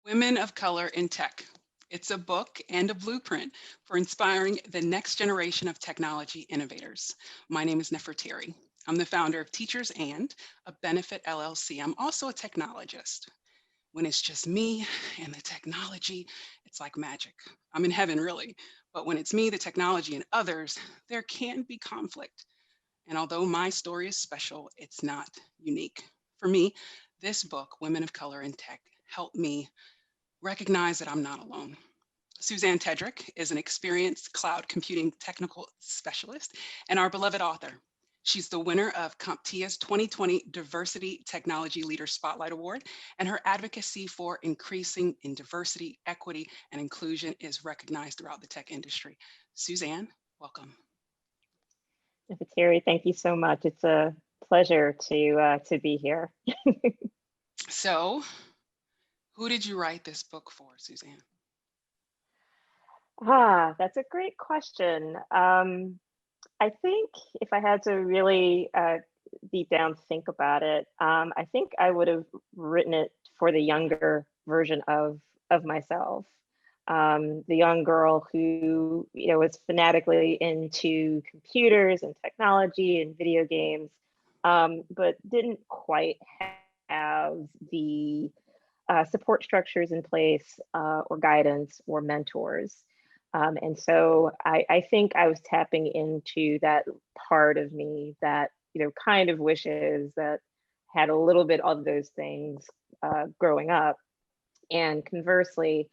Women of Color in Tech. It's a book and a blueprint for inspiring the next generation of technology innovators. My name is Neferteri. I'm the founder of Teachers and a Benefit LLC. I'm also a technologist. When it's just me and the technology, it's like magic. I'm in heaven, really. But when it's me, the technology, and others, there can be conflict. And although my story is special, it's not unique. For me, this book, Women of Color in Tech, helped me recognize that I'm not alone. Susanne Tedrick is an experienced cloud computing technical specialist and our beloved author. She's the winner of CompTIA's 2020 Diversity Technology Leader Spotlight Award, and her advocacy for increasing in diversity, equity, and inclusion is recognized throughout the tech industry. Susanne, welcome. Terry, thank you so much. It's a pleasure to be here. So, who did you write this book for, Susanne? That's a great question. I think if I had to really deep down think about it, I think I would have written it for the younger version of myself. The young girl who was fanatically into computers and technology and video games, but didn't quite have the support structures in place or guidance or mentors. And so I think I was tapping into that part of me that kind of wishes that had a little bit of those things growing up. And conversely,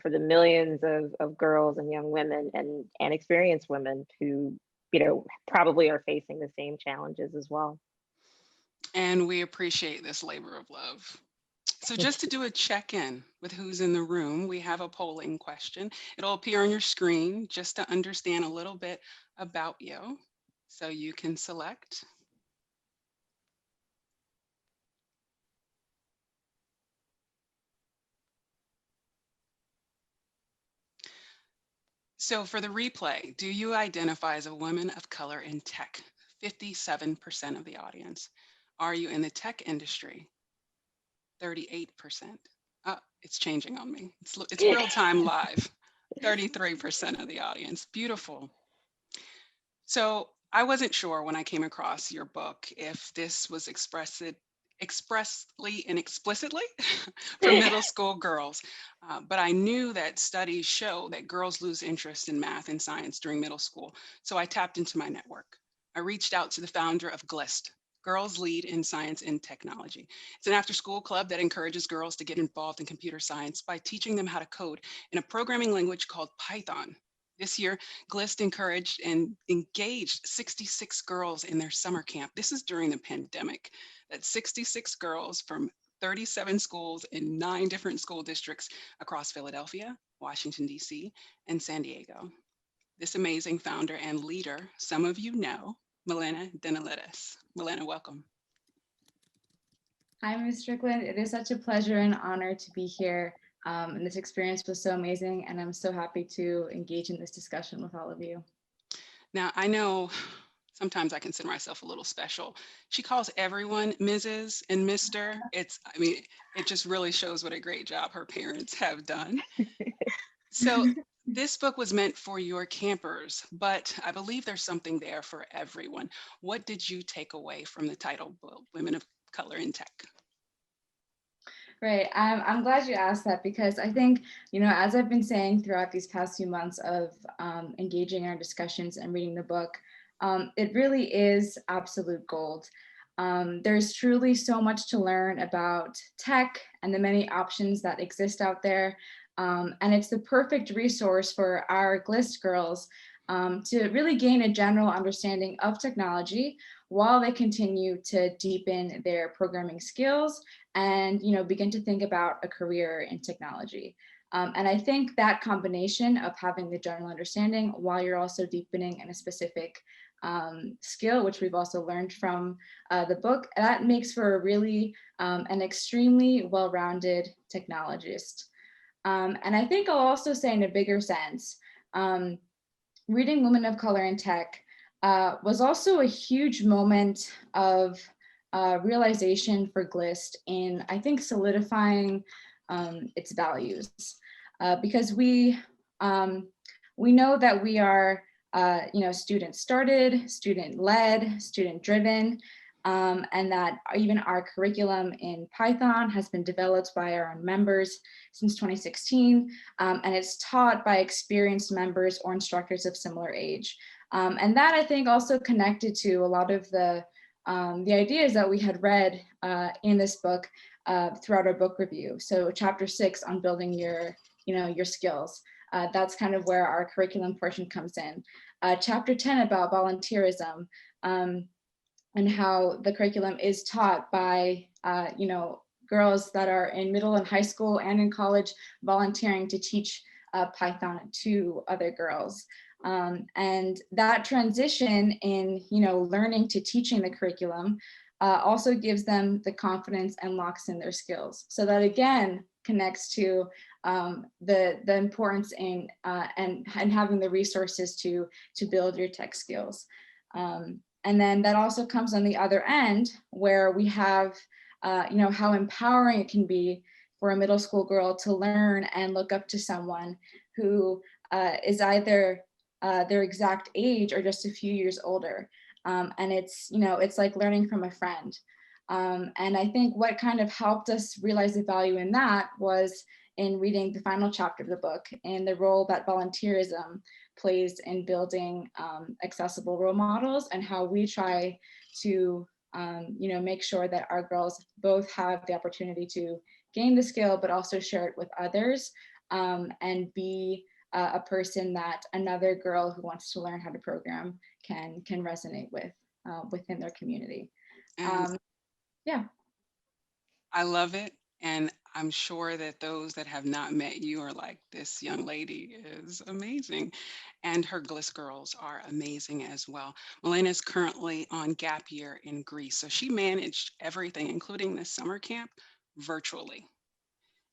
for the millions of girls and young women and experienced women who probably are facing the same challenges as well. And we appreciate this labor of love. So just to do a check-in with who's in the room, we have a polling question. It'll appear on your screen just to understand a little bit about you. So you can select. So for the replay, do you identify as a woman of color in tech? 57% of the audience. Are you in the tech industry? 38%. Oh, it's changing on me. It's real time live. 33% of the audience. Beautiful. So I wasn't sure when I came across your book if this was expressly and explicitly for middle school girls. But I knew that studies show that girls lose interest in math and science during middle school. So I tapped into my network. I reached out to the founder of GLIST, Girls Lead in Science and Technology. It's an after-school club that encourages girls to get involved in computer science by teaching them how to code in a programming language called Python. This year, GLIST encouraged and engaged 66 girls in their summer camp. This is during the pandemic. That's 66 girls from 37 schools in 9 different school districts across Philadelphia, Washington, D.C., and San Diego. This amazing founder and leader, some of you know, Melina Danilidis. Melina, welcome. Hi, Ms. Strickland. It is such a pleasure and honor to be here. And this experience was so amazing, and I'm so happy to engage in this discussion with all of you. Now, I know sometimes I consider myself a little special. She calls everyone Mrs. and Mr. It just really shows what a great job her parents have done. So this book was meant for your campers, but I believe there's something there for everyone. What did you take away from the title, Women of Color in Tech? Right. I'm glad you asked that, because I think, as I've been saying throughout these past few months of engaging in our discussions and reading the book, it really is absolute gold. There's truly so much to learn about tech and the many options that exist out there. And it's the perfect resource for our GLIST girls to really gain a general understanding of technology while they continue to deepen their programming skills and begin to think about a career in technology. And I think that combination of having the general understanding while you're also deepening in a specific skill, which we've also learned from the book, that makes for a really an extremely well-rounded technologist. And I think I'll also say, in a bigger sense, reading Women of Color in Tech was also a huge moment of realization for GLIST in, I think, solidifying its values. Because we know that we are student-started, student-led, student-driven, and that even our curriculum in Python has been developed by our own members since 2016, and it's taught by experienced members or instructors of similar age. And that, I think, also connected to a lot of the ideas that we had read in this book throughout our book review. So chapter 6 on building your skills. That's kind of where our curriculum portion comes in. Chapter 10 about volunteerism, and how the curriculum is taught by girls that are in middle and high school and in college volunteering to teach Python to other girls. And that transition in learning to teaching the curriculum also gives them the confidence and locks in their skills. So that again connects to the importance in and having the resources to build your tech skills. And then that also comes on the other end where we have how empowering it can be for a middle school girl to learn and look up to someone who is either their exact age or just a few years older. And it's like learning from a friend. And I think what kind of helped us realize the value in that was in reading the final chapter of the book and the role that volunteerism plays in building accessible role models, and how we try to make sure that our girls both have the opportunity to gain the skill, but also share it with others, and be a person that another girl who wants to learn how to program can resonate with within their community. Yeah. I love it. And I'm sure that those that have not met you are like, this young lady is amazing. And her GLIST girls are amazing as well. Melina is currently on gap year in Greece. So she managed everything, including this summer camp, virtually.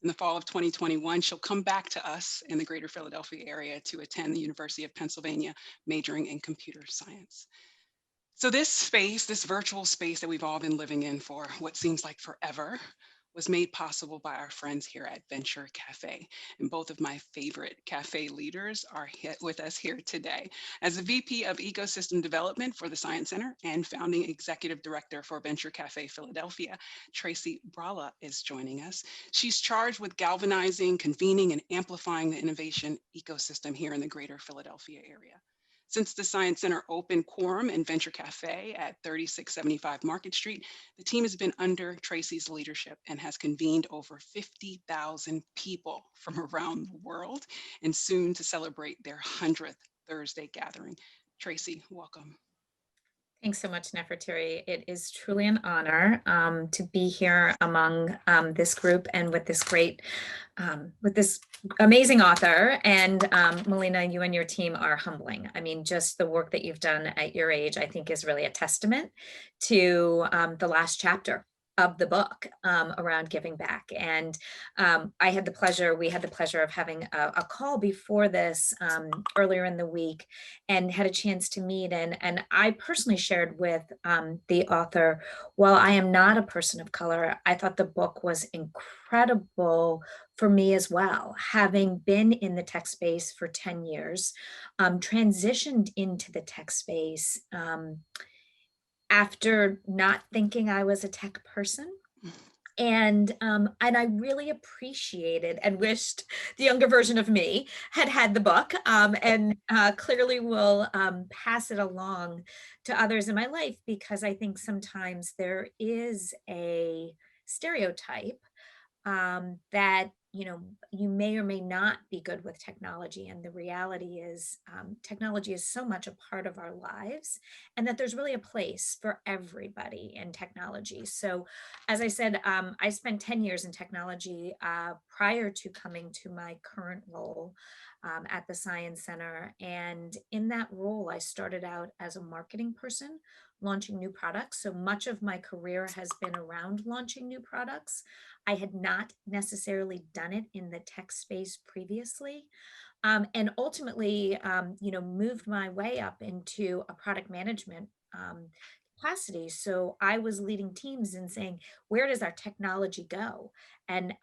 In the fall of 2021, she'll come back to us in the greater Philadelphia area to attend the University of Pennsylvania, majoring in computer science. So this space, this virtual space that we've all been living in for what seems like forever, was made possible by our friends here at Venture Café. And both of my favorite cafe leaders are with us here today. As the VP of Ecosystem Development for the Science Center and founding executive director for Venture Café Philadelphia, Tracy Brala is joining us. She's charged with galvanizing, convening, and amplifying the innovation ecosystem here in the greater Philadelphia area. Since the Science Center opened Quorum and Venture Café at 3675 Market Street, the team has been under Tracy's leadership and has convened over 50,000 people from around the world, and soon to celebrate their 100th Thursday gathering. Tracy, welcome. Thanks so much, Neferteri. It is truly an honor to be here among this group and with this with this amazing author. And Melina, you and your team are humbling. I mean, just the work that you've done at your age, I think is really a testament to the last chapter of the book around giving back. And we had the pleasure of having a call before this earlier in the week, and had a chance to meet. And I personally shared with the author, while I am not a person of color, I thought the book was incredible for me as well, having been in the tech space for 10 years, transitioned into the tech space after not thinking I was a tech person. And I really appreciated and wished the younger version of me had the book, and clearly will pass it along to others in my life, because I think sometimes there is a stereotype that you may or may not be good with technology. And the reality is technology is so much a part of our lives, and that there's really a place for everybody in technology. So as I said, I spent 10 years in technology prior to coming to my current role at the Science Center. And in that role, I started out as a marketing person, launching new products. So much of my career has been around launching new products. I had not necessarily done it in the tech space previously, and ultimately, moved my way up into a product management capacity. So I was leading teams and saying, where does our technology go? And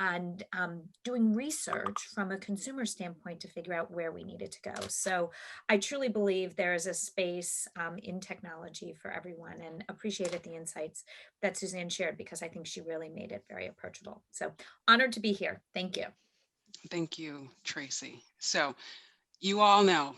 doing research from a consumer standpoint to figure out where we needed to go. So I truly believe there is a space in technology for everyone, and appreciated the insights that Susanne shared, because I think she really made it very approachable. So honored to be here. Thank you. Thank you, Tracy. So you all know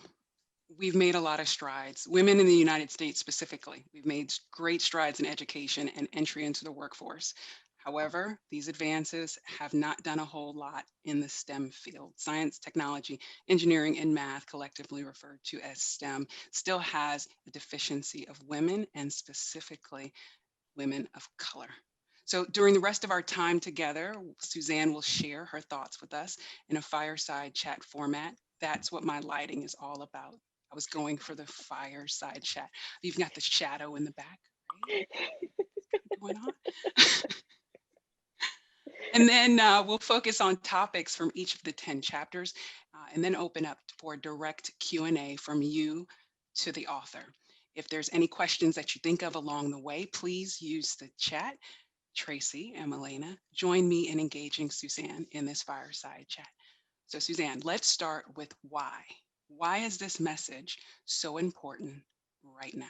we've made a lot of strides. Women in the United States specifically, we've made great strides in education and entry into the workforce. However, these advances have not done a whole lot in the STEM field. Science, technology, engineering, and math, collectively referred to as STEM, still has a deficiency of women, and specifically women of color. So during the rest of our time together, Susanne will share her thoughts with us in a fireside chat format. That's what my lighting is all about. I was going for the fireside chat. You've got the shadow in the back, right? Going on. And then we'll focus on topics from each of the 10 chapters, and then open up for direct Q&A from you to the author. If there's any questions that you think of along the way, please use the chat. Tracy and Melina, join me in engaging Susanne in this fireside chat. So Susanne, let's start with why. Why is this message so important right now?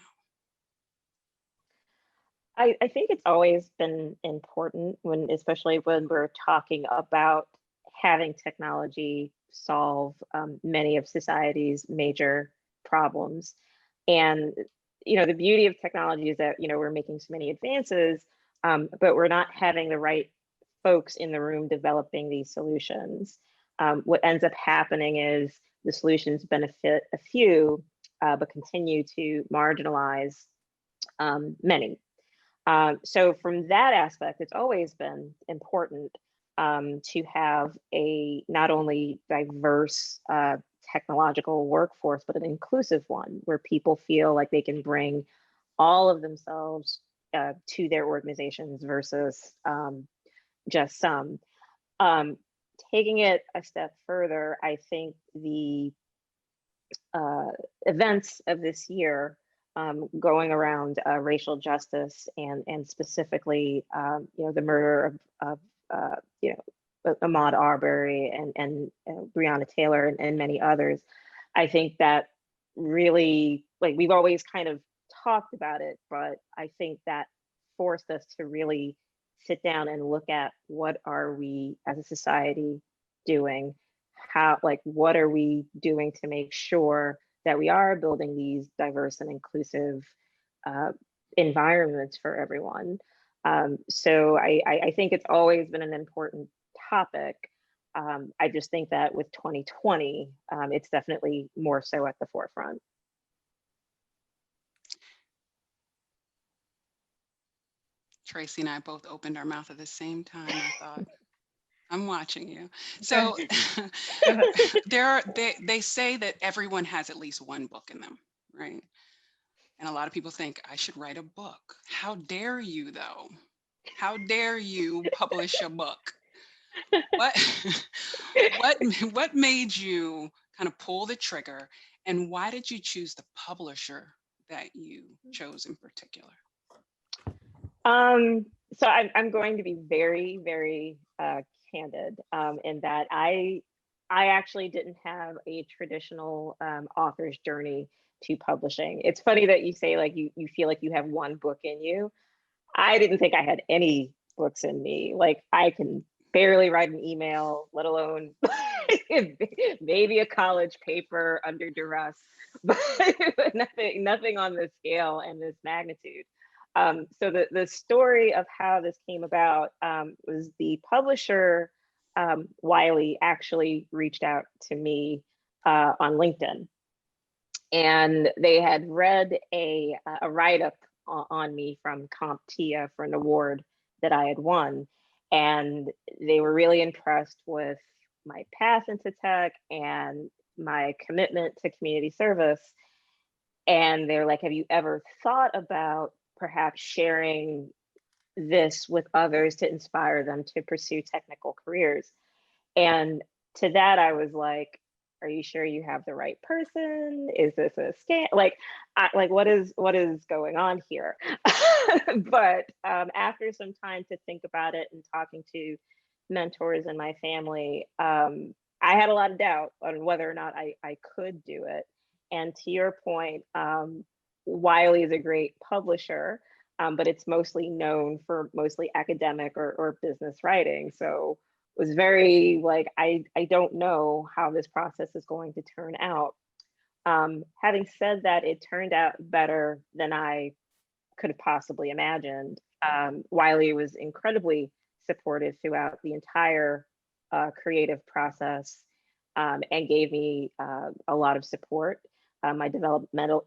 I think it's always been important, especially when we're talking about having technology solve many of society's major problems. And the beauty of technology is that we're making so many advances, but we're not having the right folks in the room developing these solutions. What ends up happening is the solutions benefit a few, but continue to marginalize many. So from that aspect, it's always been important to have a not only diverse technological workforce, but an inclusive one where people feel like they can bring all of themselves to their organizations versus just some. Taking it a step further, I think the events of this year going around racial justice and specifically, the murder of Ahmaud Arbery and Breonna Taylor and many others. I think that really, we've always kind of talked about it, but I think that forced us to really sit down and look at what are we as a society doing? What are we doing to make sure that we are building these diverse and inclusive environments for everyone. So I think it's always been an important topic. I just think that with 2020, it's definitely more so at the forefront. Tracy and I both opened our mouth at the same time. I thought, I'm watching you. So they say that everyone has at least one book in them, right? And a lot of people think I should write a book. How dare you though? How dare you publish a book? What made you kind of pull the trigger, and why did you choose the publisher that you chose in particular? So I'm going to be very, very candid in that I actually didn't have a traditional author's journey to publishing. It's funny that you say you feel like you have one book in you. I didn't think I had any books in me. I can barely write an email, let alone maybe a college paper under duress, but nothing on this scale and this magnitude. So the story of how this came about was the publisher, Wiley, actually reached out to me on LinkedIn. And they had read a write-up on me from CompTIA for an award that I had won. And they were really impressed with my path into tech and my commitment to community service. And they're like, have you ever thought about perhaps sharing this with others to inspire them to pursue technical careers? And to that, I was like, are you sure you have the right person? Is this a scam? Like, what is going on here? But after some time to think about it and talking to mentors in my family, I had a lot of doubt on whether or not I could do it. And to your point, Wiley is a great publisher, but it's mostly known for mostly academic or business writing. So it was very like, I don't know how this process is going to turn out. Having said that, it turned out better than I could have possibly imagined. Wiley was incredibly supportive throughout the entire creative process, and gave me a lot of support. My developmental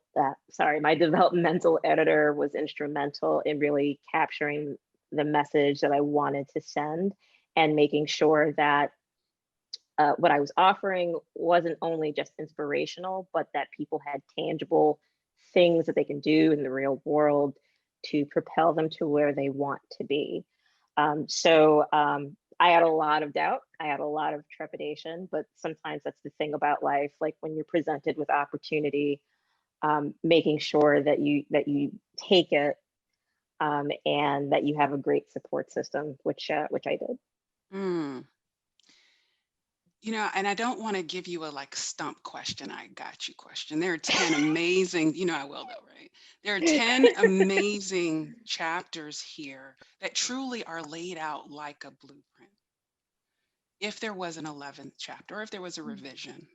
editor was instrumental in really capturing the message that I wanted to send and making sure that what I was offering wasn't only just inspirational, but that people had tangible things that they can do in the real world to propel them to where they want to be. So I had a lot of doubt. I had a lot of trepidation, but sometimes that's the thing about life. Like when you're presented with opportunity, making sure that you take it, and that you have a great support system, which I did. Mm. You know, and I don't want to give you a like stump question, I got you question. There are 10 amazing, you know I will though, right? There are 10 amazing chapters here that truly are laid out like a blueprint. If there was an 11th chapter, or if there was a revision,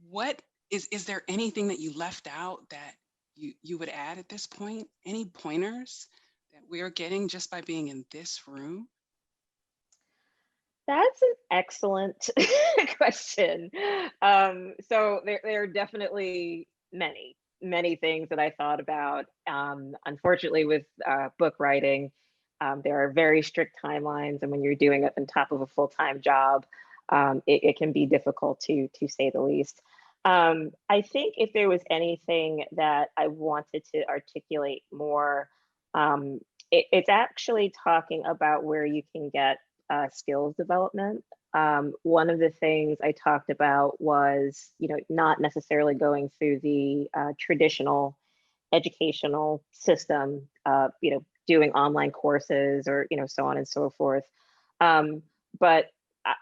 what is there anything that you left out that you would add at this point? Any pointers that we are getting just by being in this room? That's an excellent question. So there are definitely many things that I thought about. Unfortunately, with book writing, there are very strict timelines, and when you're doing it on top of a full-time job, it can be difficult to say the least. I think if there was anything that I wanted to articulate more, it's actually talking about where you can get skills development. One of the things I talked about was, not necessarily going through the traditional educational system, doing online courses or, so on and so forth. But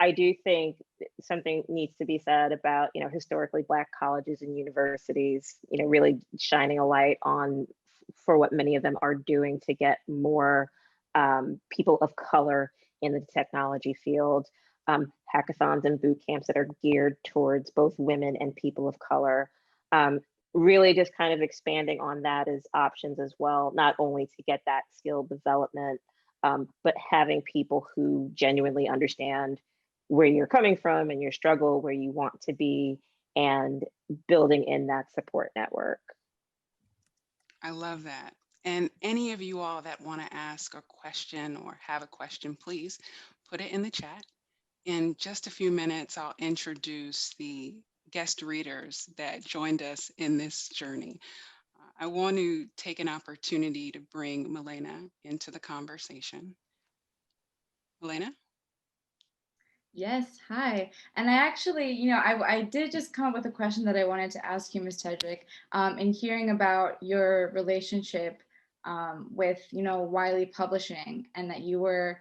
I do think something needs to be said about, historically Black colleges and universities, really shining a light on for what many of them are doing to get more people of color in the technology field, hackathons and boot camps that are geared towards both women and people of color. Really just kind of expanding on that as options as well, not only to get that skill development, but having people who genuinely understand where you're coming from and your struggle, where you want to be, and building in that support network. I love that. And any of you all that want to ask a question or have a question, please put it in the chat. In just a few minutes, I'll introduce the guest readers that joined us in this journey. I want to take an opportunity to bring Melina into the conversation. Melina? Yes, hi. And I actually, I did just come up with a question that I wanted to ask you, Ms. Tedrick, in hearing about your relationship with, Wiley Publishing, and that you were,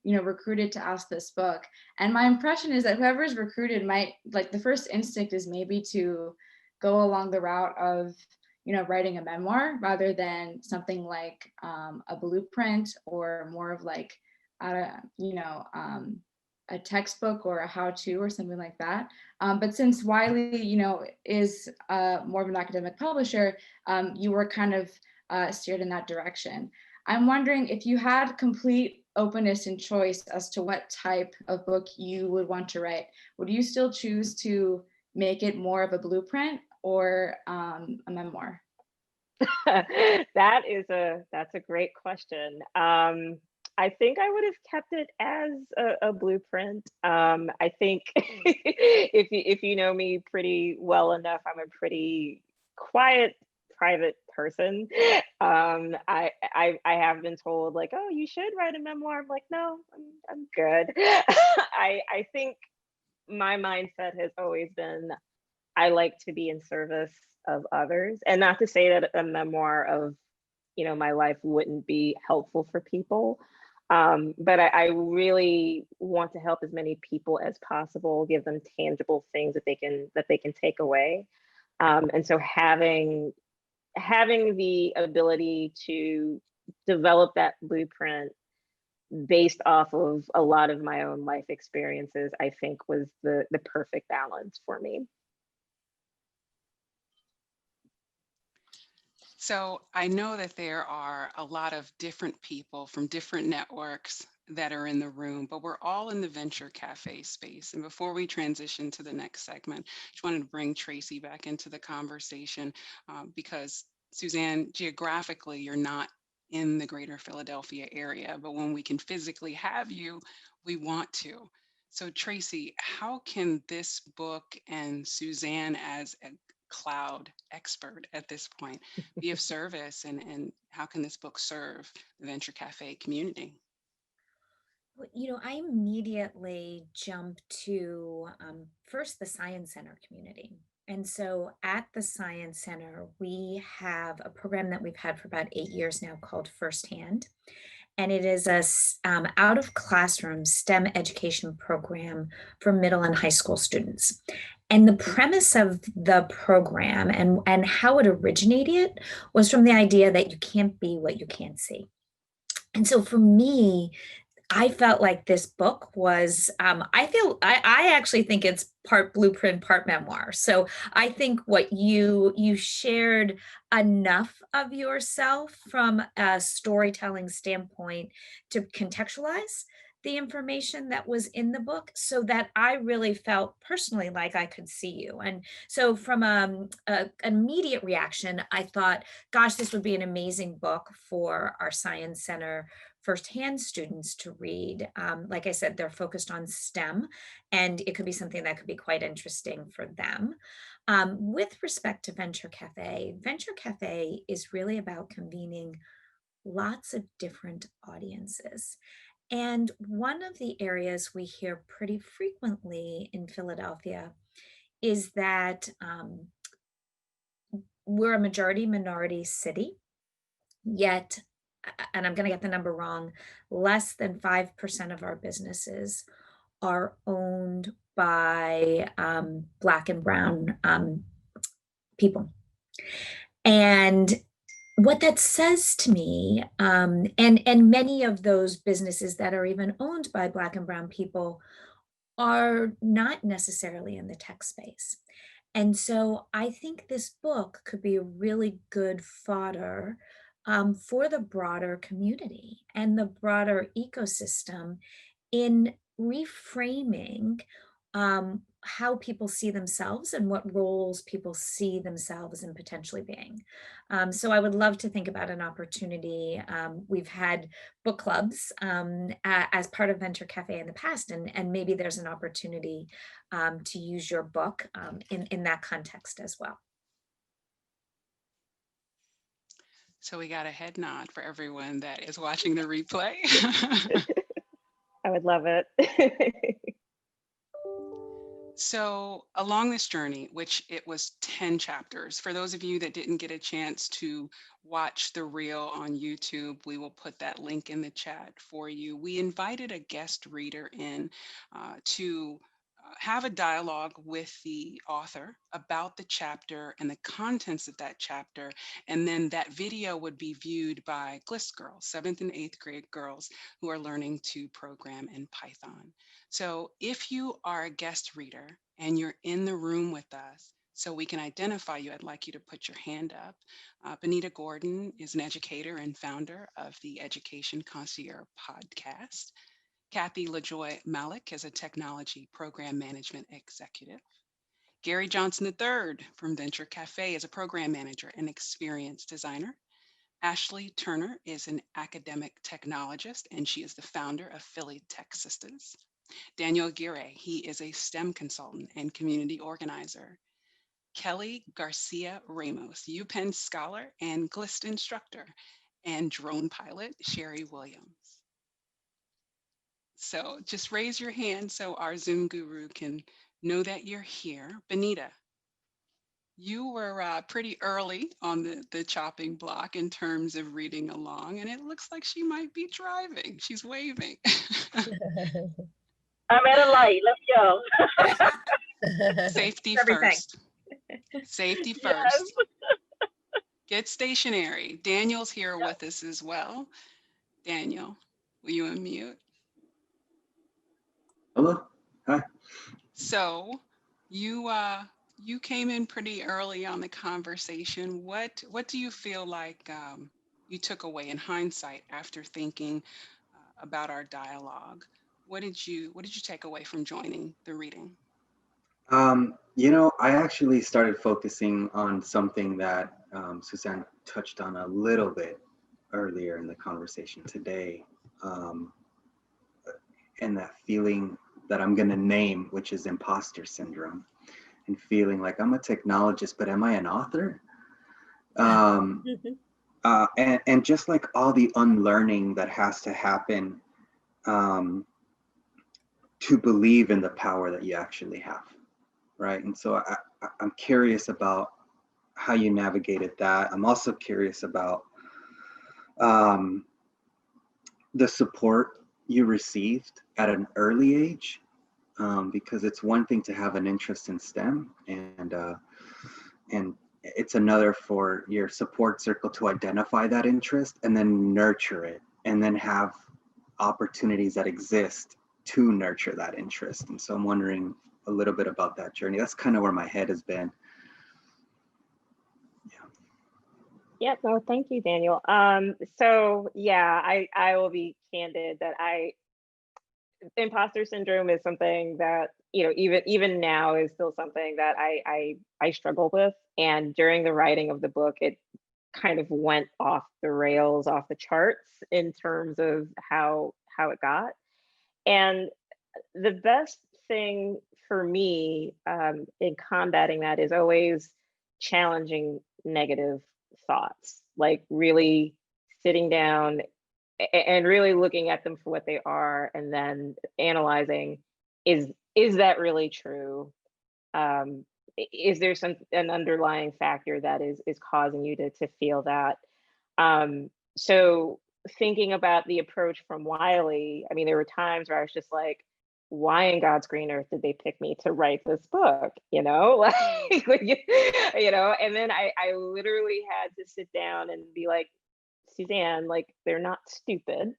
recruited to ask this book. And my impression is that whoever's recruited might, like, the first instinct is maybe to go along the route of, writing a memoir rather than something like a blueprint, or more of like, a textbook or a how-to or something like that. But since Wiley, is more of an academic publisher, you were kind of steered in that direction. I'm wondering if you had complete openness and choice as to what type of book you would want to write, would you still choose to make it more of a blueprint or a memoir? That's a great question. I think I would have kept it as a blueprint. I think if you know me pretty well enough, I'm a pretty quiet, private person. I have been told like, oh, you should write a memoir. I'm like, no, I'm good. I think my mindset has always been, I like to be in service of others. And not to say that a memoir of, my life wouldn't be helpful for people. But I really want to help as many people as possible, give them tangible things that they can take away. And so having the ability to develop that blueprint based off of a lot of my own life experiences, I think was the perfect balance for me. So I know that there are a lot of different people from different networks that are in the room, but we're all in the Venture Cafe space. And before we transition to the next segment, just wanted to bring Tracy back into the conversation because Susanne, geographically, you're not in the greater Philadelphia area, but when we can physically have you, we want to. So Tracy, how can this book and Susanne as a cloud expert at this point be of service, and how can this book serve the Venture Cafe community? I immediately jump to first the Science Center community. And so at the Science Center, we have a program that we've had for about 8 years now called Firsthand. And it is a out of classroom STEM education program for middle and high school students. And the premise of the program and how it originated was from the idea that you can't be what you can't see. And so for me, I felt like this book was, I actually think it's part blueprint, part memoir. So I think what you shared enough of yourself from a storytelling standpoint to contextualize the information that was in the book so that I really felt personally like I could see you. And so from an immediate reaction, I thought, gosh, this would be an amazing book for our Science Center firsthand students to read. Like I said, they're focused on STEM, and it could be something that could be quite interesting for them. With respect to Venture Cafe is really about convening lots of different audiences. And one of the areas we hear pretty frequently in Philadelphia is that we're a majority minority city, yet, and I'm going to get the number wrong, less than 5% of our businesses are owned by Black and Brown people. And what that says to me, and many of those businesses that are even owned by Black and Brown people are not necessarily in the tech space. And so I think this book could be a really good fodder for the broader community and the broader ecosystem in reframing how people see themselves and what roles people see themselves in potentially being. So I would love to think about an opportunity. We've had book clubs as part of Venture Cafe in the past, and maybe there's an opportunity to use your book in that context as well. So we got a head nod for everyone that is watching the replay. I would love it. So along this journey, which it was 10 chapters, for those of you that didn't get a chance to watch the reel on YouTube, we will put that link in the chat for you. We invited a guest reader in to have a dialogue with the author about the chapter and the contents of that chapter. And then that video would be viewed by GLIST girls, 7th and 8th grade girls who are learning to program in Python. So if you are a guest reader and you're in the room with us, so we can identify you, I'd like you to put your hand up. Benita Gordon is an educator and founder of the Education Concierge podcast. Kathy LaJoy Malik is a technology program management executive. Gary Johnson III from Venture Cafe is a program manager and experience designer. Ashley Turner is an academic technologist, and she is the founder of Philly Tech Sisters. Daniel Aguirre, he is a STEM consultant and community organizer. Kelly Garcia-Ramos, UPenn scholar and GLIST instructor, and drone pilot Sherry Williams. So just raise your hand so our Zoom guru can know that you're here. Benita, you were pretty early on the chopping block in terms of reading along, and it looks like she might be driving. She's waving. I'm at a light. Let's go. Safety Everything. first. Safety Yes. first. Get stationary. Daniel's here with us as well. Daniel, will you unmute? Hello. Hi. So you came in pretty early on the conversation. What do you feel like you took away in hindsight after thinking about our dialogue? What did you take away from joining the reading? I actually started focusing on something that Susanne touched on a little bit earlier in the conversation today, and that feeling that I'm going to name, which is imposter syndrome, and feeling like I'm a technologist, but am I an author? And just like all the unlearning that has to happen to believe in the power that you actually have, right? And so I'm curious about how you navigated that. I'm also curious about the support you received at an early age, because it's one thing to have an interest in STEM, and it's another for your support circle to identify that interest and then nurture it, and then have opportunities that exist to nurture that interest. And so I'm wondering a little bit about that journey. That's kind of where my head has been. Yeah, no, thank you, Daniel. So yeah, I will be candid that imposter syndrome is something that, even now is still something that I struggle with. And during the writing of the book, it kind of went off the rails, off the charts in terms of how it got. And the best thing for me in combating that is always challenging negative thoughts, like really sitting down and really looking at them for what they are, and then analyzing, is that really true? Is there an underlying factor that is causing you to feel that? So thinking about the approach from Wiley, I mean, there were times where I was just like, why in God's green earth did they pick me to write this book? And then I literally had to sit down and be like, Susanne, like, they're not stupid.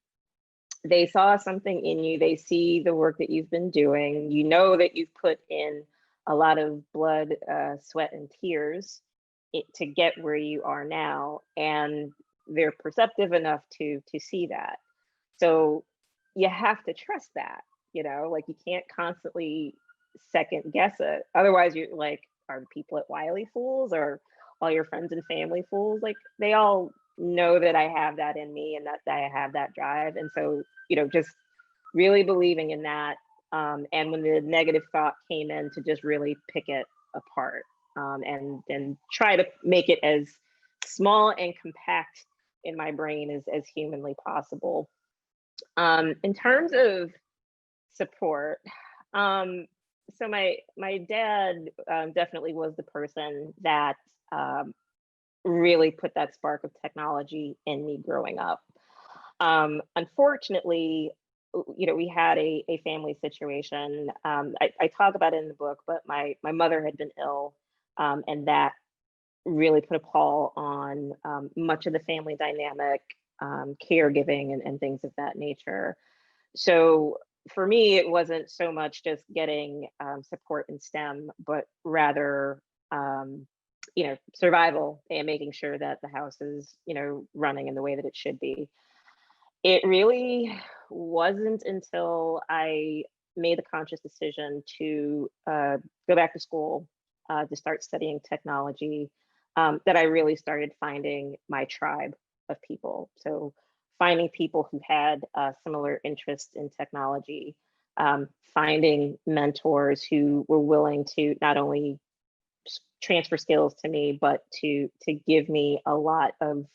They saw something in you. They see the work that you've been doing. You know that you've put in a lot of blood, sweat, and tears to get where you are now. And they're perceptive enough to see that. So you have to trust that, like, you can't constantly second guess it. Otherwise, you're like, are the people at Wiley fools, or all your friends and family fools? Like, they all know that I have that in me, and that I have that drive. And so, just really believing in that. And when the negative thought came in, to just really pick it apart, and try to make it as small and compact in my brain as humanly possible. In terms of support, so my dad definitely was the person that really put that spark of technology in me growing up. Unfortunately, we had a family situation. I talk about it in the book, but my mother had been ill, and that really put a pall on much of the family dynamic, caregiving, and things of that nature. So for me, it wasn't so much just getting support in STEM, but rather survival and making sure that the house is running in the way that it should be. It really wasn't until I made the conscious decision to go back to school to start studying technology that I really started finding my tribe of people. So finding people who had similar interests in technology, finding mentors who were willing to not only transfer skills to me, but to give me a lot of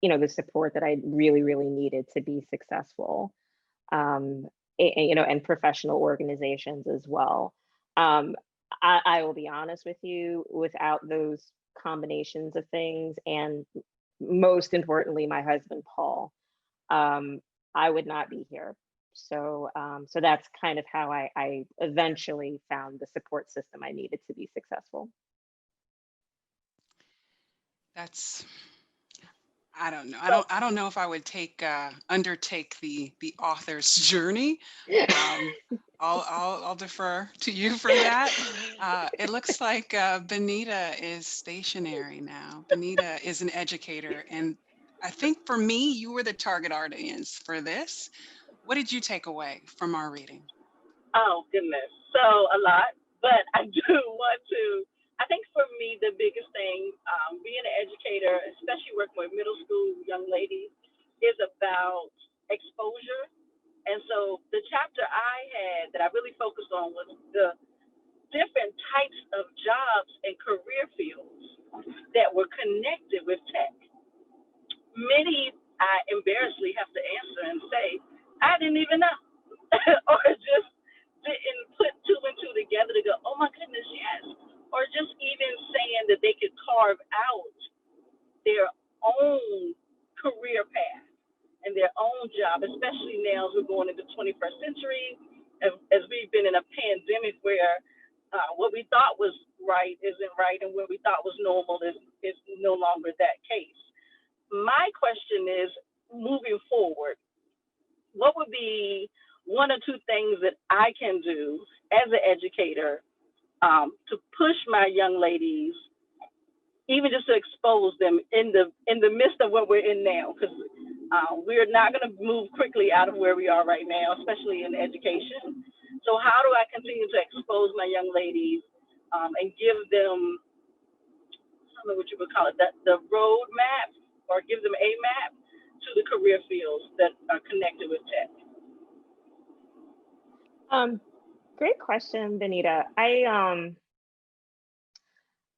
the support that I really, really needed to be successful. and professional organizations as well. I will be honest with you, without those combinations of things, and most importantly, my husband, Paul, I would not be here. So, so that's kind of how I eventually found the support system I needed to be successful. That's, I don't know. I don't know if I would undertake the author's journey. I'll defer to you for that. It looks like Benita is stationary now. Benita is an educator, and I think for me, you were the target audience for this. What did you take away from our reading? Oh, goodness. So a lot, but I do want to, I think for me, the biggest thing, being an educator, especially working with middle school young ladies, is about exposure. And so the chapter I had that I really focused on was the different types of jobs and career fields that were connected with tech. Many I embarrassingly have to answer and say, I didn't even know, or just didn't put two and two together to go, oh my goodness, yes. Or just even saying that they could carve out their own career path and their own job, especially now as we're going into the 21st century, as we've been in a pandemic where what we thought was right isn't right, and what we thought was normal is no longer that case. My question is, moving forward, what would be one or two things that I can do as an educator to push my young ladies, even just to expose them in the midst of what we're in now? Because we're not going to move quickly out of where we are right now, especially in education. So how do I continue to expose my young ladies and give them, I don't know what you would call it, the road map, or give them a map to the career fields that are connected with tech? Great question, Benita. I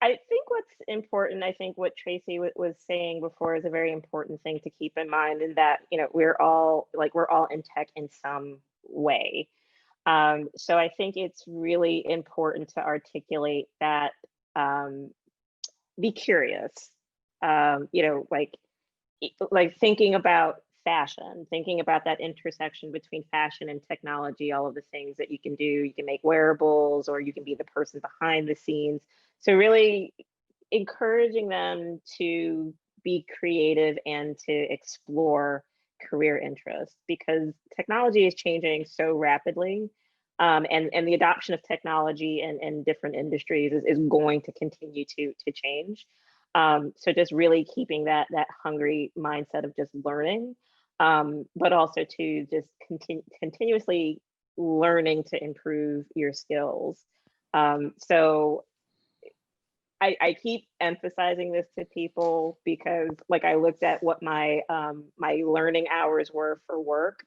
think what's important, I think what Tracy was saying before is a very important thing to keep in mind, in that, we're all in tech in some way. So I think it's really important to articulate that, be curious, like thinking about fashion, thinking about that intersection between fashion and technology, all of the things that you can do. You can make wearables, or you can be the person behind the scenes. So really encouraging them to be creative and to explore career interests, because technology is changing so rapidly. And the adoption of technology in different industries is going to continue to change. So just really keeping that hungry mindset of just learning, but also to just continuously learning to improve your skills. So I keep emphasizing this to people, because like I looked at what my my learning hours were for work,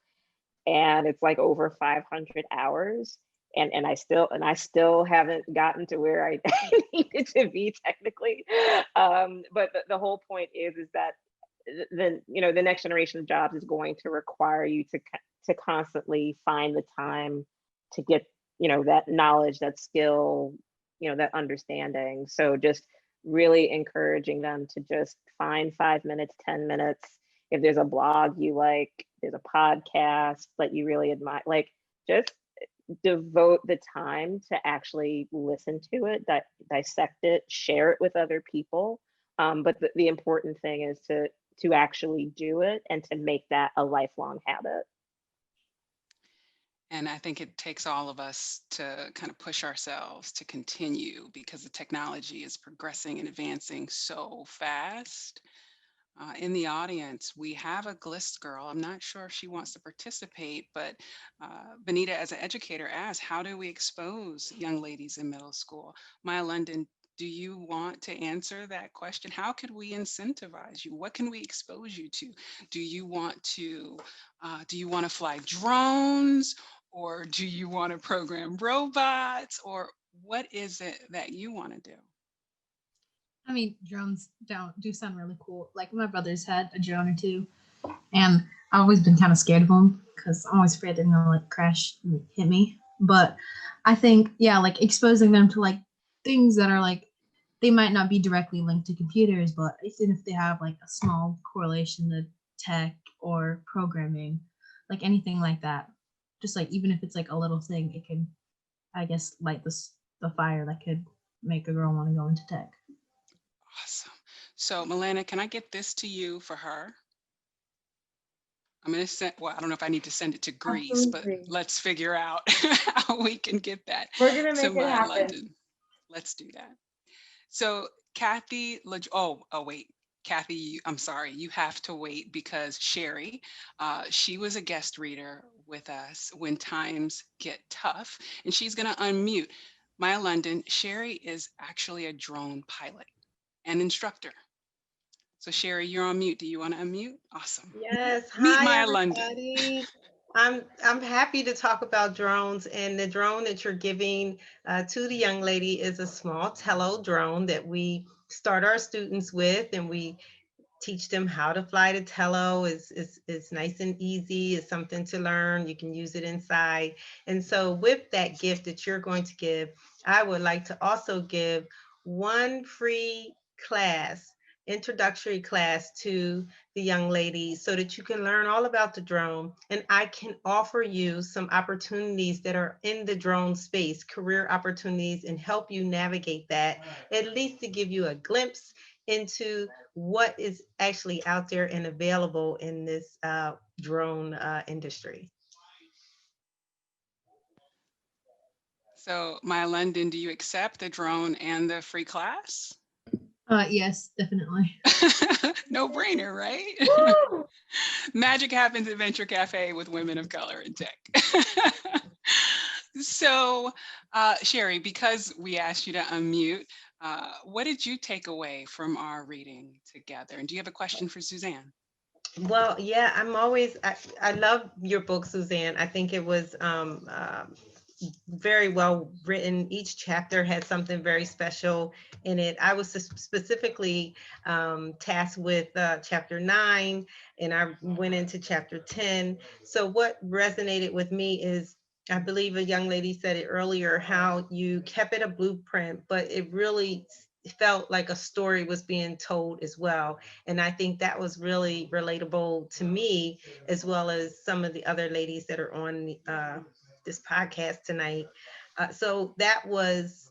and it's like over 500 hours. And I still haven't gotten to where I needed to be technically. But the whole point is that the next generation of jobs is going to require you to constantly find the time to get that knowledge, that skill, that understanding. So just really encouraging them to just find 5 minutes, 10 minutes. If there's a blog you like, there's a podcast that you really admire, like just devote the time to actually listen to it, dissect it, share it with other people. But the important thing is to actually do it and to make that a lifelong habit. And I think it takes all of us to kind of push ourselves to continue, because the technology is progressing and advancing so fast. In the audience, we have a GLIST girl. I'm not sure if she wants to participate, but Benita, as an educator, asked, how do we expose young ladies in middle school? Maya London, do you want to answer that question? How could we incentivize you? What can we expose you to? Do you want to fly drones, or do you want to program robots, or what is it that you want to do? I mean, drones do sound really cool. Like my brother's had a drone or two. and I've always been kind of scared of them because I'm always afraid they're gonna like crash and hit me. But I think, yeah, like exposing them to like things that are like they might not be directly linked to computers, but even if they have like a small correlation to tech or programming, like anything like that, just like even if it's like a little thing, it can, I guess, light the fire that could make a girl want to go into tech. Awesome. So Melina, can I get this to you for her? I'm going to send, well, I don't know if I need to send it to Greece, but Absolutely. let's figure out how we can get that. We're gonna So make it Maya happen. London, let's do that. So Kathy, oh wait, Kathy, I'm sorry, you have to wait because Sherry, she was a guest reader with us when times get tough, and she's going to unmute. Maya London, Sherry is actually a drone pilot and instructor. So Sherry, you're on mute. Do you want to unmute? Awesome. Yes. Meet Hi, Maya London. everybody. I'm happy to talk about drones, and the drone that you're giving to the young lady is a small tello drone that we start our students with, and we teach them how to fly the tello. It's nice and easy. It's something to learn. You can use it inside. And so with that gift that you're going to give, I would like to also give one free class, introductory class to the young lady so that you can learn all about the drone. And I can offer you some opportunities that are in the drone space, career opportunities, and help you navigate that, at least to give you a glimpse into what is actually out there and available in this drone industry. So Maya London, do you accept the drone and the free class? Yes, definitely. No brainer, right? Magic happens at Venture Cafe with women of color in tech. So Sherry, because we asked you to unmute, what did you take away from our reading together? And do you have a question for Susanne? Well, yeah, I love your book, Susanne. I think it was very well written. Each chapter had something very special in it. I was specifically tasked with chapter 9, and I went into chapter 10. So what resonated with me is, I believe a young lady said it earlier, how you kept it a blueprint, but it really felt like a story was being told as well. And I think that was really relatable to me, as well as some of the other ladies that are on this podcast tonight. So that was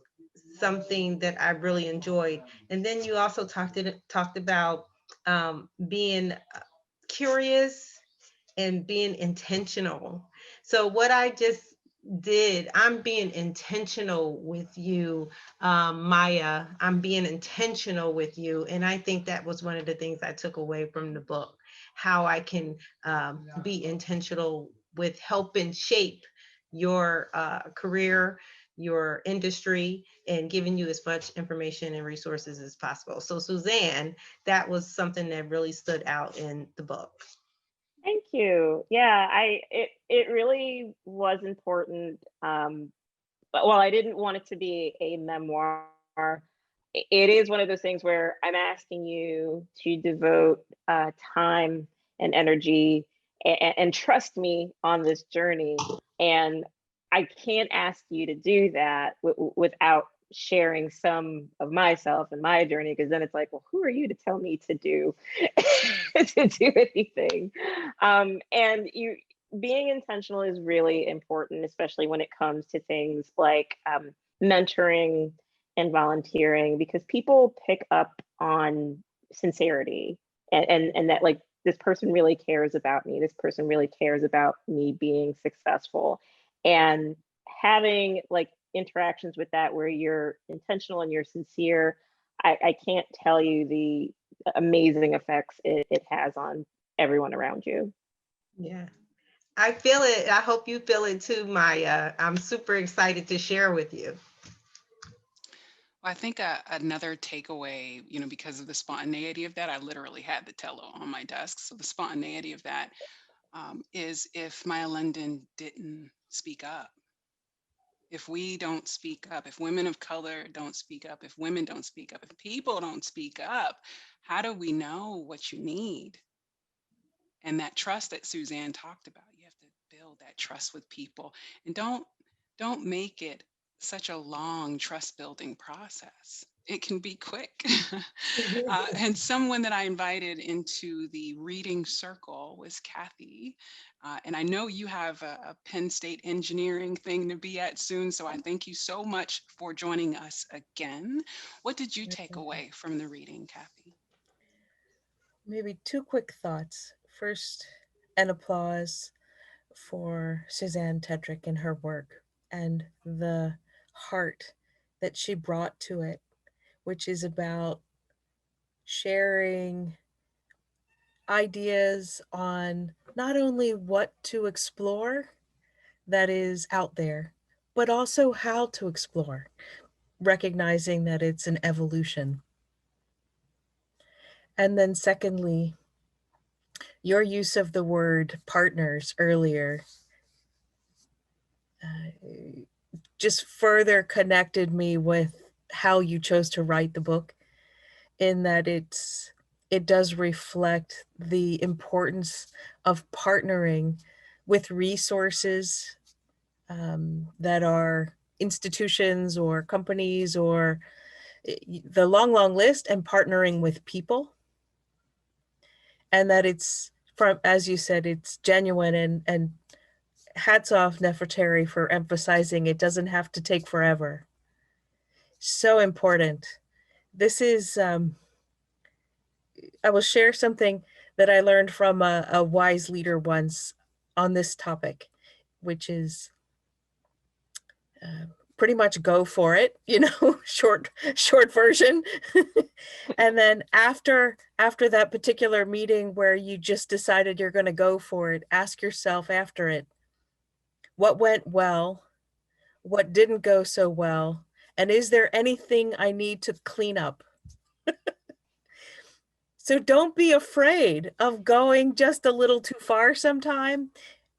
something that I really enjoyed. And then you also talked about being curious and being intentional. So what I just did, I'm being intentional with you, Maya. I'm being intentional with you. And I think that was one of the things I took away from the book, how I can be intentional with helping shape your career, your industry, and giving you as much information and resources as possible. So Susanne, that was something that really stood out in the book. Thank you. Yeah, it really was important. But while I didn't want it to be a memoir, it is one of those things where I'm asking you to devote time and energy and trust me on this journey. And I can't ask you to do that without sharing some of myself and my journey, because then it's like, well, who are you to tell me to do to do anything? And you being intentional is really important, especially when it comes to things like mentoring and volunteering, because people pick up on sincerity and that, like, this person really cares about me, this person really cares about me being successful. And having like interactions with that where you're intentional and you're sincere, I can't tell you the amazing effects it has on everyone around you. Yeah, I feel it. I hope you feel it too, Maya. I'm super excited to share with you. Well, I think another takeaway, because of the spontaneity of that, I literally had the tello on my desk. So the spontaneity of that is, if Maya London didn't speak up, if we don't speak up, if women of color don't speak up, if women don't speak up, if people don't speak up, how do we know what you need? And that trust that Susanne talked about, you have to build that trust with people, and don't make it such a long trust building process. It can be quick. And someone that I invited into the reading circle was Kathy. And I know you have a Penn State engineering thing to be at soon. So I thank you so much for joining us again. What did you take away from the reading, Kathy? Maybe two quick thoughts. First, an applause for Susanne Tedrick and her work and the heart that she brought to it, which is about sharing ideas on not only what to explore that is out there, but also how to explore, recognizing that it's an evolution. And then secondly, your use of the word partners earlier just further connected me with how you chose to write the book, in that it does reflect the importance of partnering with resources that are institutions or companies or the long list, and partnering with people. And that it's, from, as you said, it's genuine, and hats off Neferteri for emphasizing it doesn't have to take forever. So important. This is, I will share something that I learned from a wise leader once on this topic, which is pretty much go for it, short version. And then after that particular meeting where you just decided you're going to go for it, ask yourself after it, what went well, what didn't go so well, and is there anything I need to clean up? So don't be afraid of going just a little too far sometime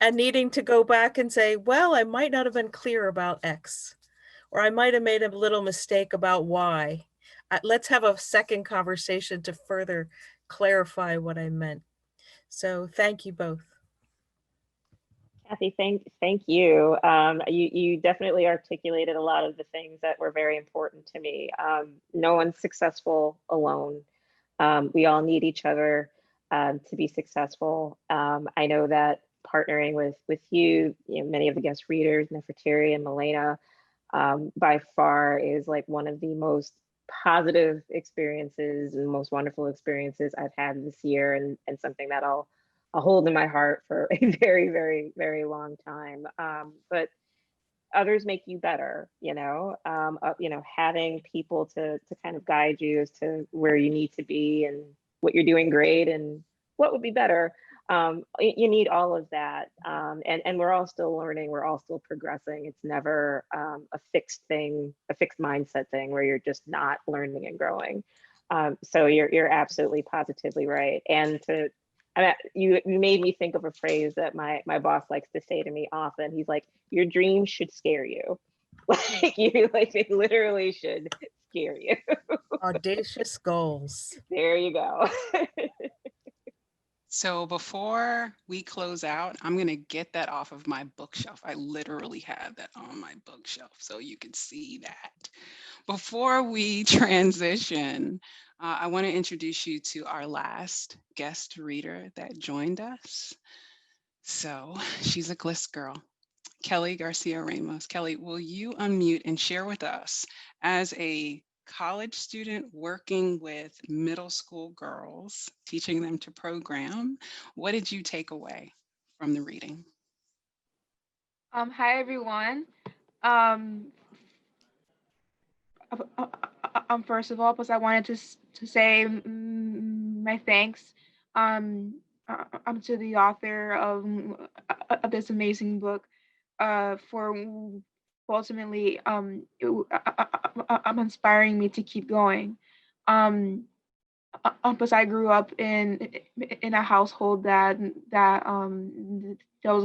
and needing to go back and say, well, I might not have been clear about X, or I might have made a little mistake about Y. Let's have a second conversation to further clarify what I meant. So thank you both. Kathy, thank you. You definitely articulated a lot of the things that were very important to me. No one's successful alone. We all need each other to be successful. I know that partnering with you, many of the guest readers, Neferteri and Melina, by far is like one of the most positive experiences and most wonderful experiences I've had this year, and something that I'll hold in my heart for a very, very, very long time. But others make you better, having people to kind of guide you as to where you need to be and what you're doing great and what would be better. You need all of that. And we're all still learning, we're all still progressing. It's never a fixed thing, a fixed mindset thing where you're just not learning and growing. So you're absolutely positively right. And you made me think of a phrase that my boss likes to say to me often. He's like, your dreams should scare you. They literally should scare you. Audacious goals. There you go. So before we close out, I'm going to get that off of my bookshelf. I literally have that on my bookshelf, so you can see that. Before we transition, I want to introduce you to our last guest reader that joined us. So she's a GLIST girl, Kelly Garcia-Ramos. Kelly, will you unmute and share with us, as a college student working with middle school girls, teaching them to program, what did you take away from the reading? Hi, everyone. First of all, I wanted to say my thanks to the author of this amazing book for ultimately inspiring me to keep going. Because I grew up in a household that was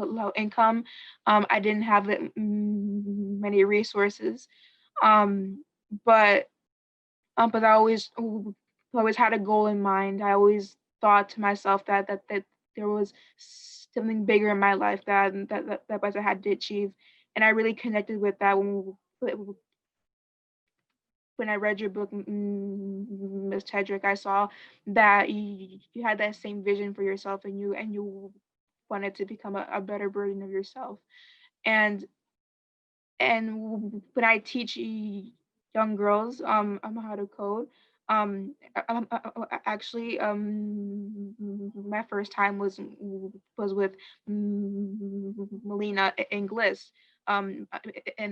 low income. I didn't have many resources, but I always had a goal in mind. I always thought to myself that there was something bigger in my life that I had to achieve, and I really connected with that when I read your book, Ms. Tedrick. I saw that you had that same vision for yourself, and you wanted to become a better version of yourself. And when I teach young girls how to code, actually my first time was with Melina in GLIST in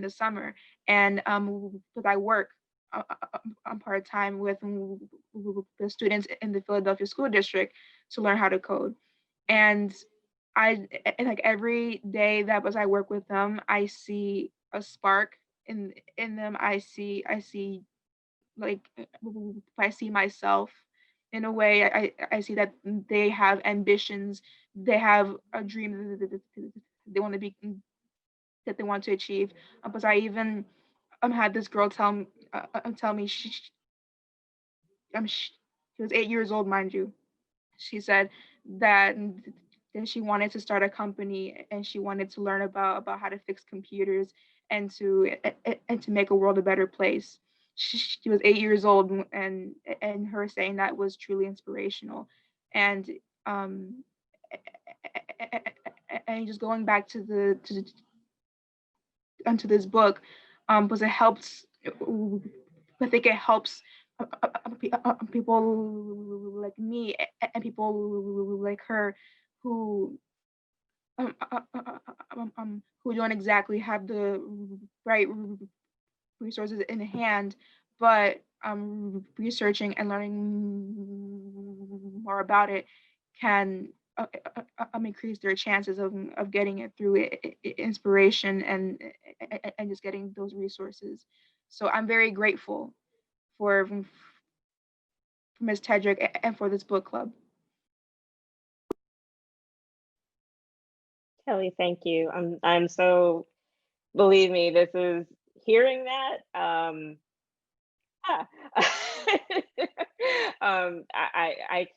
the summer, and because I work part time with the students in the Philadelphia School District to learn how to code. And like every day that was I work with them, I see a spark in them. I see like I see myself in a way. I see that they have ambitions, they have a dream that they want to be, that they want to achieve. Because I even had this girl tell me she was 8 years old, mind you. She said that she wanted to start a company, and she wanted to learn about how to fix computers and to make a world a better place. She was 8 years old, and her saying that was truly inspirational. And and just going back to onto this book, because it helps. I think it helps people like me and people like her who who don't exactly have the right resources in hand, but researching and learning more about it can increase their chances of getting it through inspiration and just getting those resources. So I'm very grateful for Ms. Tedrick and for this book club. Kelly, thank you. I'm so, believe me, this is hearing that. I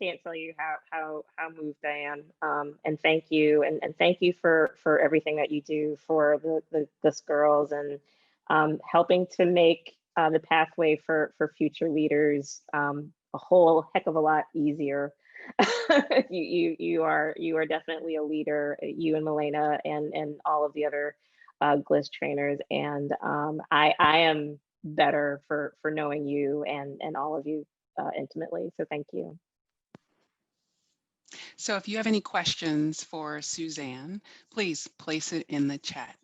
can't tell you how moved I am. And thank you, and thank you for everything that you do for this girls, and helping to make the pathway for future leaders a whole heck of a lot easier. You are definitely a leader, you and Melina and all of the other GLIST trainers, and I am better for knowing you and all of you intimately. So thank you. So if you have any questions for Susanne, please place it in the chat.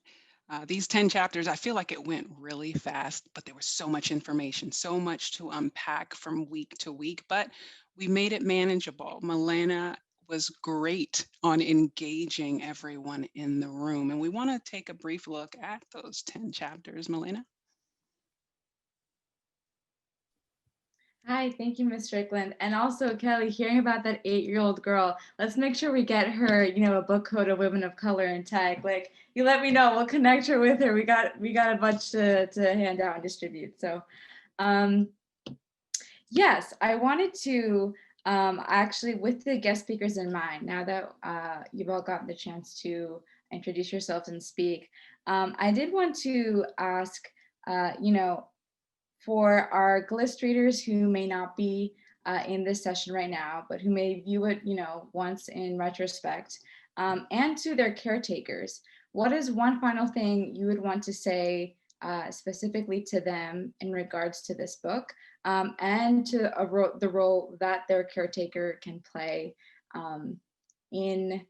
These 10 chapters, I feel like it went really fast, but there was so much information, so much to unpack from week to week, but we made it manageable. Melina was great on engaging everyone in the room. And we want to take a brief look at those 10 chapters, Melina. Hi, thank you, Ms. Strickland. And also, Kelly, hearing about that 8-year-old girl, let's make sure we get her, a book code of women of color in tech. Like, you let me know, we'll connect her with her. We got a bunch to hand out and distribute. So, yes, I wanted to actually, with the guest speakers in mind, now that you've all gotten the chance to introduce yourselves and speak, I did want to ask, for our GLIST readers who may not be in this session right now, but who may view it, once in retrospect, and to their caretakers, what is one final thing you would want to say specifically to them in regards to this book, and to the role that their caretaker can play in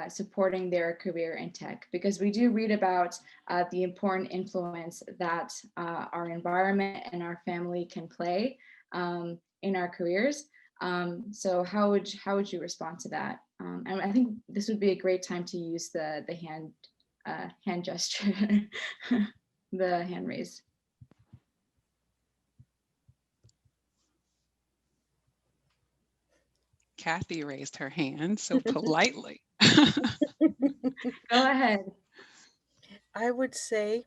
supporting their career in tech? Because we do read about the important influence that our environment and our family can play in our careers. So how would you respond to that? And I think this would be a great time to use the hand gesture, the hand raise. Kathy raised her hand so politely. Go ahead. I would say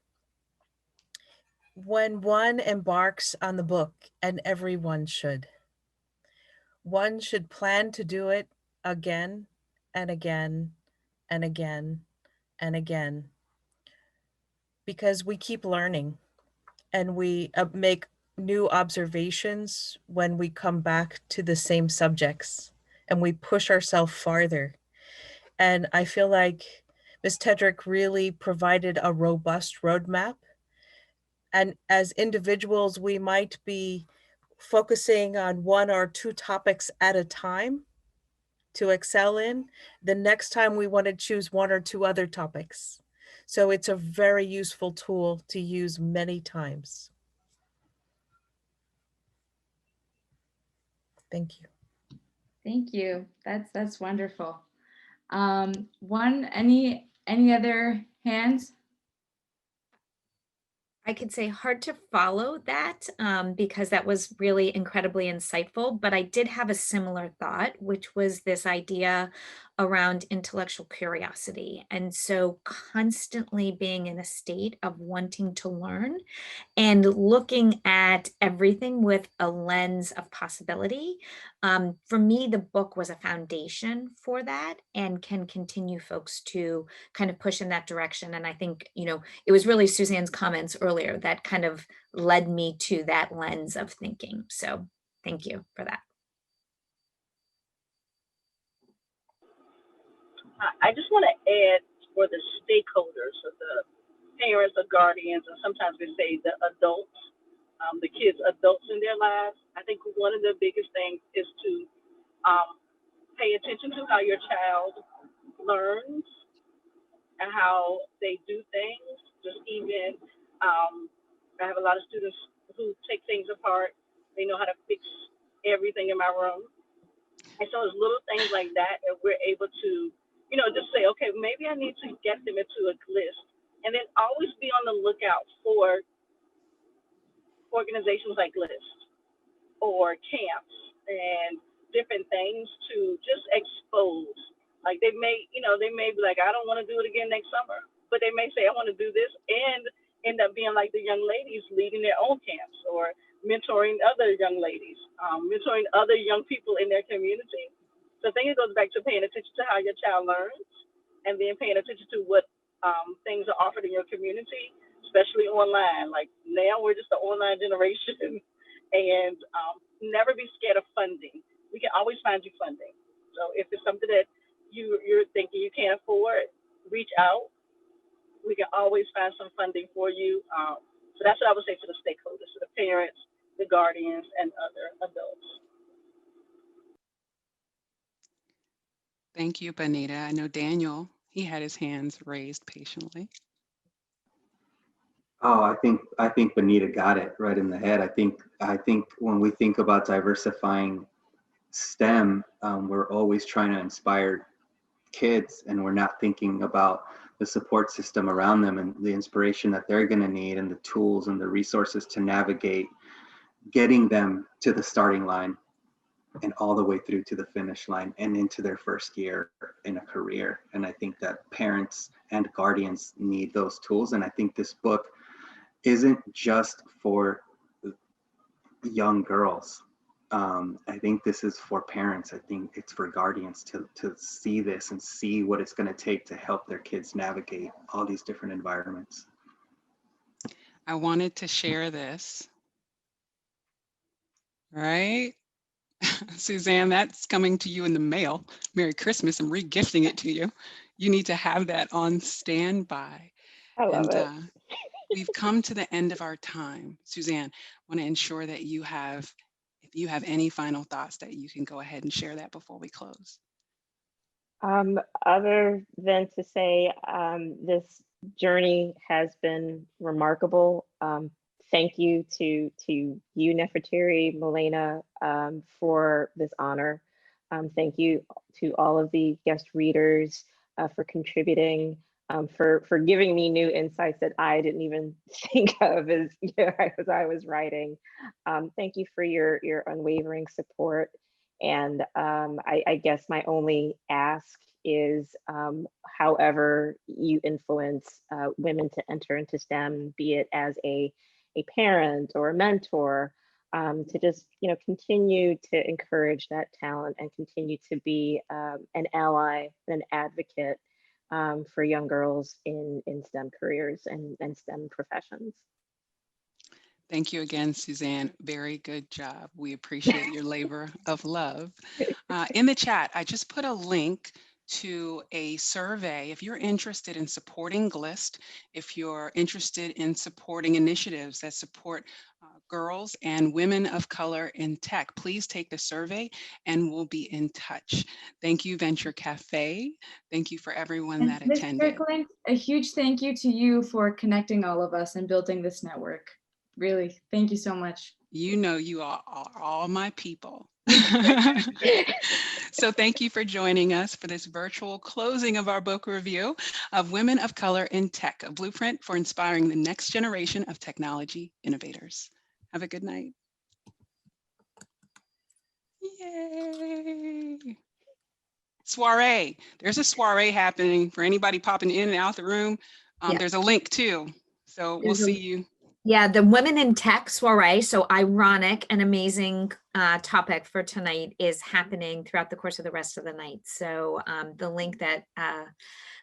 when one embarks on the book, and everyone should, one should plan to do it again and again and again and again, because we keep learning and we make new observations when we come back to the same subjects and we push ourselves farther. And I feel like Ms. Tedrick really provided a robust roadmap. And as individuals, we might be focusing on one or two topics at a time to excel in. The next time we want to choose one or two other topics. So it's a very useful tool to use many times. Thank you. Thank you. That's wonderful. Any other hands? I could say hard to follow that because that was really incredibly insightful, but I did have a similar thought, which was this idea around intellectual curiosity. And so constantly being in a state of wanting to learn and looking at everything with a lens of possibility. For me, the book was a foundation for that and can continue folks to kind of push in that direction. And I think, it was really Suzanne's comments earlier that kind of led me to that lens of thinking. So thank you for that. I just want to add for the stakeholders, so the parents or guardians, and sometimes we say the adults, the kids, adults in their lives. I think one of the biggest things is to pay attention to how your child learns and how they do things. Just even, I have a lot of students who take things apart. They know how to fix everything in my room. And so it's little things like that that we're able to, just say, okay, maybe I need to get them into a GLIST. And then always be on the lookout for organizations like GLIST or camps and different things to just expose. Like they may be like, I don't want to do it again next summer, but they may say, I want to do this, and end up being like the young ladies leading their own camps or mentoring other young ladies, mentoring other young people in their community. So I think it goes back to paying attention to how your child learns, and then paying attention to what things are offered in your community, especially online. Like now we're just an online generation, and never be scared of funding. We can always find you funding. So if it's something that you're thinking you can't afford, reach out. We can always find some funding for you. So that's what I would say to the stakeholders, to the parents, the guardians, and other adults. Thank you, Benita. I know Daniel, he had his hands raised patiently. Oh, I think Benita got it right in the head. I think when we think about diversifying STEM, we're always trying to inspire kids, and we're not thinking about the support system around them and the inspiration that they're going to need and the tools and the resources to navigate getting them to the starting line and all the way through to the finish line and into their first year in a career. And I think that parents and guardians need those tools. And I think this book isn't just for young girls. I think this is for parents. I think it's for guardians to see this and see what it's going to take to help their kids navigate all these different environments. I wanted to share this, right? Suzanne, that's coming to you in the mail. Merry Christmas. I'm re-gifting it to you. You need to have that on standby. I love it. We've come to the end of our time. Suzanne, I want to ensure that if you have any final thoughts, that you can go ahead and share that before we close. Other than to say this journey has been remarkable. Thank you to you, Neferteri, Melina, for this honor. Thank you to all of the guest readers for contributing, for giving me new insights that I didn't even think of as I was writing. Thank you for your unwavering support. And I guess my only ask is, however you influence women to enter into STEM, be it as a parent or a mentor, to just, continue to encourage that talent and continue to be an ally and an advocate for young girls in STEM careers and STEM professions. Thank you again, Suzanne. Very good job. We appreciate your labor of love. In the chat, I just put a link to a survey. If you're interested in supporting GLIST, if you're interested in supporting initiatives that support girls and women of color in tech, please take the survey and we'll be in touch. Thank you, Venture Café. Thank you for everyone that Ms. attended. Strickland, a huge thank you to you for connecting all of us and building this network. Really, thank you so much. You know you are all my people. So thank you for joining us for this virtual closing of our book review of Women of Color in Tech, a blueprint for inspiring the next generation of technology innovators. Have a good night. Yay. Soiree. There's a soiree happening for anybody popping in and out the room. Yeah. There's a link too. So we'll see you. Yeah, the Women in Tech soiree, so ironic and amazing topic for tonight, is happening throughout the course of the rest of the night. So the link that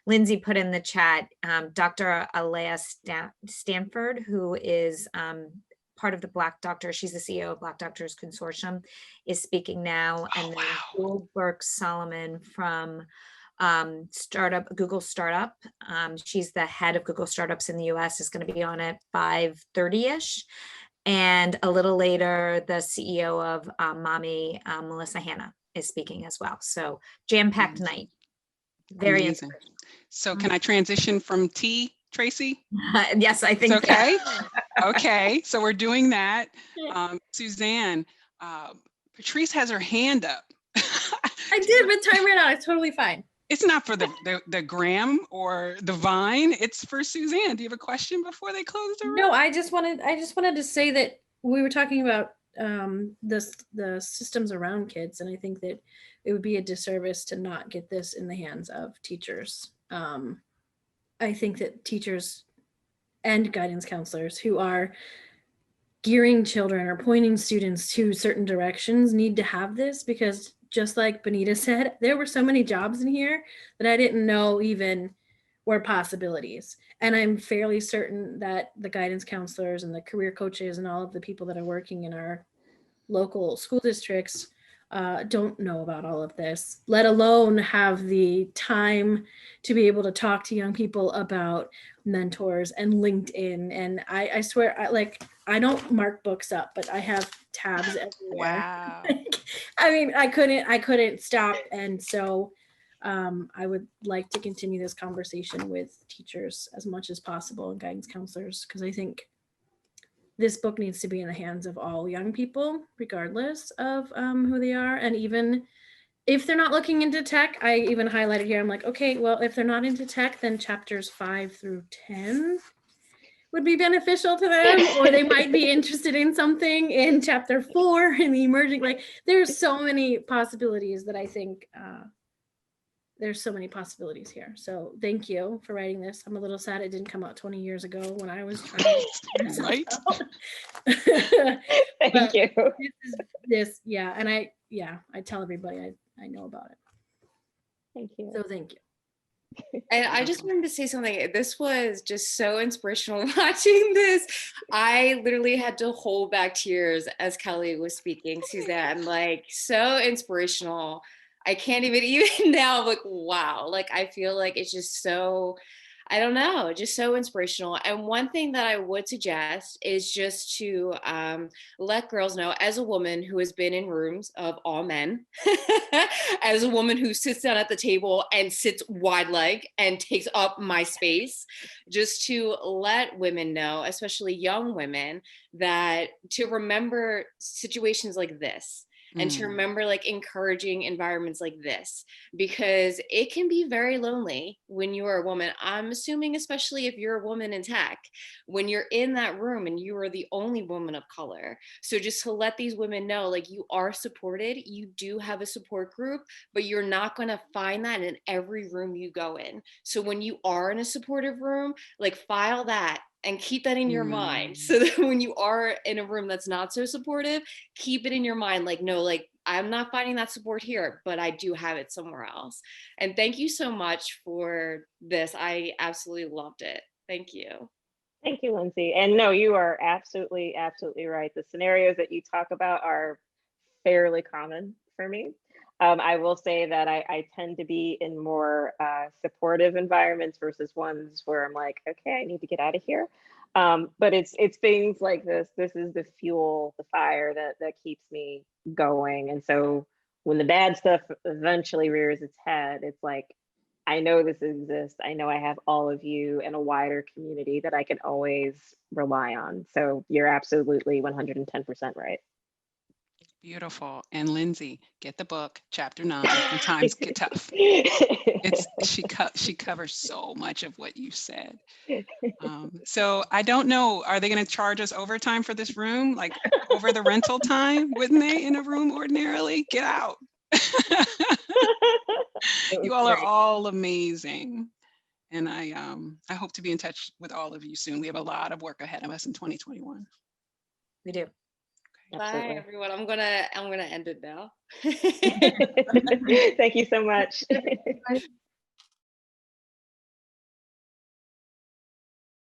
Lyndsey put in the chat, Dr. Alea Stanford, who is part of the Black Doctor, she's the CEO of Black Doctors Consortium, is speaking now. Oh, and then wow. Goldberg Solomon from Google Startup. She's the head of Google Startups in the US, is going to be on at 5:30ish. And a little later, the CEO of Mommy, Melissa Hanna, is speaking as well. So jam-packed night. Very amazing. So can I transition from tea, Tracy? Yes, I think it's okay. Okay, so we're doing that. Suzanne, Patrice has her hand up. I did, but time ran out. It's totally fine. It's not for the gram or the vine. It's for Suzanne. Do you have a question before they close the room? No, I just wanted to say that we were talking about the systems around kids, and I think that it would be a disservice to not get this in the hands of teachers. I think that teachers and guidance counselors who are gearing children or pointing students to certain directions need to have this, because just like Benita said, there were so many jobs in here that I didn't know even were possibilities. And I'm fairly certain that the guidance counselors and the career coaches and all of the people that are working in our local school districts don't know about all of this, let alone have the time to be able to talk to young people about mentors and LinkedIn. And I swear, I don't mark books up, but I have tabs everywhere. Wow. I mean, I couldn't stop. And so I would like to continue this conversation with teachers as much as possible and guidance counselors, because I think this book needs to be in the hands of all young people, regardless of who they are. And even if they're not looking into tech, I even highlighted here, I'm like, okay, well, if they're not into tech, then chapters 5 through 10 would be beneficial to them, or they might be interested in something in chapter 4 in the emerging, there's so many possibilities that I think there's so many possibilities here. So thank you for writing this. I'm a little sad it didn't come out 20 years ago when I was trying to right. Thank you. Yeah. And I tell everybody I know about it. Thank you. So thank you. And I just wanted to say something. This was just so inspirational watching this. I literally had to hold back tears as Kelly was speaking, Suzanne, so inspirational. I can't even now, wow. I feel like it's just so, I don't know, just so inspirational. And one thing that I would suggest is just to let girls know, as a woman who has been in rooms of all men, as a woman who sits down at the table and sits wide leg and takes up my space, just to let women know, especially young women, that to remember situations like this. And to remember encouraging environments like this, because it can be very lonely when you are a woman. I'm assuming, especially if you're a woman in tech, when you're in that room and you are the only woman of color. So just to let these women know, you are supported, you do have a support group, but you're not going to find that in every room you go in. So when you are in a supportive room, file that and keep that in your mind, so that when you are in a room that's not so supportive, keep it in your mind, like, no, like, I'm not finding that support here, but I do have it somewhere else. And thank you so much for this. I absolutely loved it. Thank you. Thank you, Lyndsey. And no, you are absolutely, absolutely right. The scenarios that you talk about are fairly common for me. I will say that I tend to be in more supportive environments versus ones where I'm like, okay, I need to get out of here. But it's things like this. This is the fuel, the fire that keeps me going. And so when the bad stuff eventually rears its head, it's like, I know this exists. I know I have all of you and a wider community that I can always rely on. So you're absolutely 110% right. Beautiful. And Lyndsey, get the book, chapter 9, When Times Get Tough. She covers so much of what you said. So I don't know, are they going to charge us overtime for this room? Like over the rental time, wouldn't they, in a room ordinarily? Get out. You all are all amazing. And I hope to be in touch with all of you soon. We have a lot of work ahead of us in 2021. We do. Bye, everyone. I'm gonna end it now. Thank you so much.